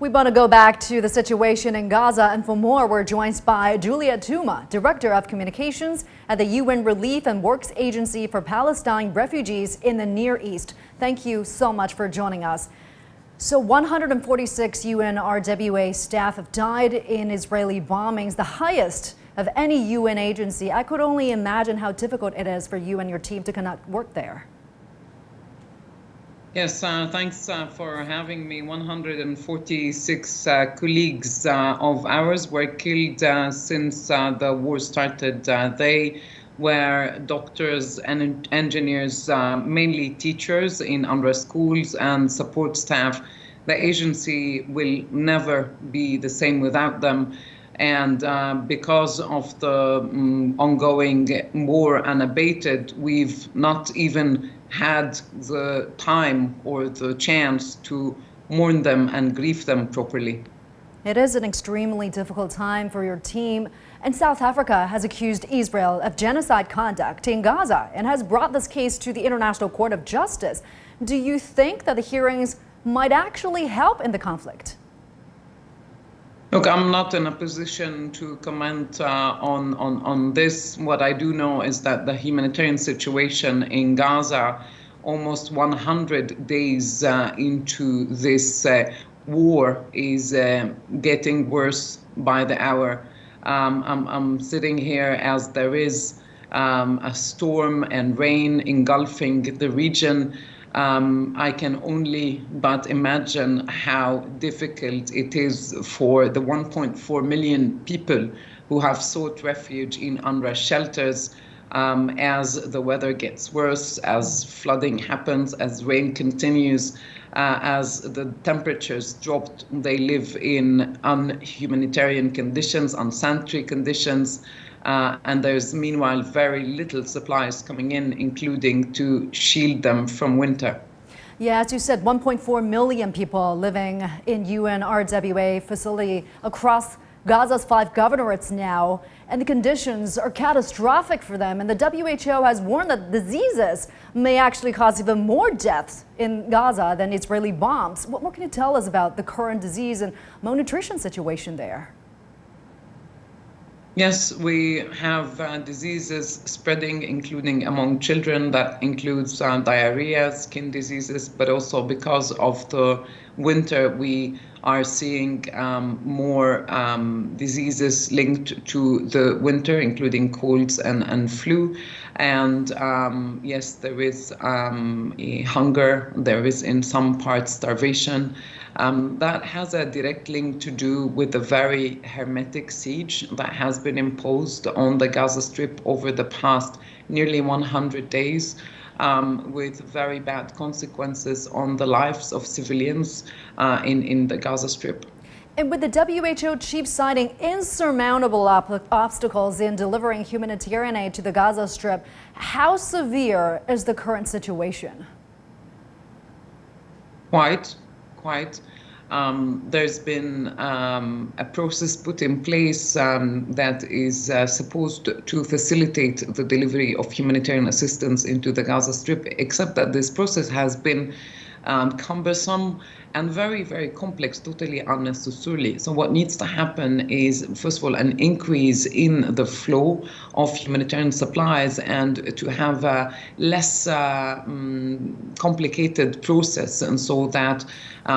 We want to go back to the situation in Gaza, and for more, we're joined by Juliette Touma, Director of Communications at the UN Relief and Works Agency for Palestine Refugees in the Near East. Thank you so much for joining us. So 146 UNRWA staff have died in Israeli bombings, the highest of any UN agency. I could only imagine how difficult it is for you and your team to conduct work there. Yes, thanks for having me. 146 colleagues of ours were killed since the war started. They were doctors and engineers, mainly teachers in UNRWA schools and support staff. The agency will never be the same without them. And because of the ongoing war unabated, we've not even had the time or the chance to mourn them and grieve them properly. It is an extremely difficult time for your team. And South Africa has accused Israel of genocide conduct in Gaza and has brought this case to the International Court of Justice. Do you think that the hearings might actually help in the conflict? Look, I'm not in a position to comment on this. What I do know is that the humanitarian situation in Gaza, almost 100 days into this war, is getting worse by the hour. I'm sitting here as there is a storm and rain engulfing the region. I can only but imagine how difficult it is for the 1.4 million people who have sought refuge in UNRWA shelters as the weather gets worse, as flooding happens, as rain continues, as the temperatures dropped. They live in unhumanitarian conditions, unsanitary conditions. And there's meanwhile very little supplies coming in, including to shield them from winter. Yeah, as you said, 1.4 million people living in UNRWA facility across Gaza's 5 governorates now, and the conditions are catastrophic for them. And the WHO has warned that diseases may actually cause even more deaths in Gaza than Israeli bombs. What can you tell us about the current disease and malnutrition situation there? Yes, we have diseases spreading, including among children. That includes diarrhea, skin diseases, but also because of the winter, we are seeing more diseases linked to the winter, including colds and flu. And yes, there is a hunger. There is in some parts starvation. That has a direct link to do with the very hermetic siege that has been imposed on the Gaza Strip over the past nearly 100 days, with very bad consequences on the lives of civilians in the Gaza Strip. And with the WHO chief citing insurmountable obstacles in delivering humanitarian aid to the Gaza Strip, how severe is the current situation? Quite. There's been a process put in place that is supposed to facilitate the delivery of humanitarian assistance into the Gaza Strip, except that this process has been cumbersome and very, very complex, totally unnecessarily. So what needs to happen is, first of all, an increase in the flow of humanitarian supplies and to have a less complicated process. And so that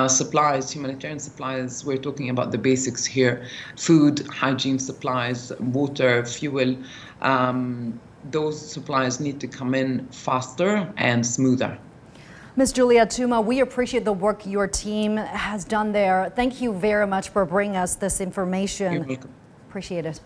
supplies, humanitarian supplies, we're talking about the basics here, food, hygiene supplies, water, fuel, those supplies need to come in faster and smoother. Ms. Juliette Touma, we appreciate the work your team has done there. Thank you very much for bringing us this information. You're welcome. Appreciate it.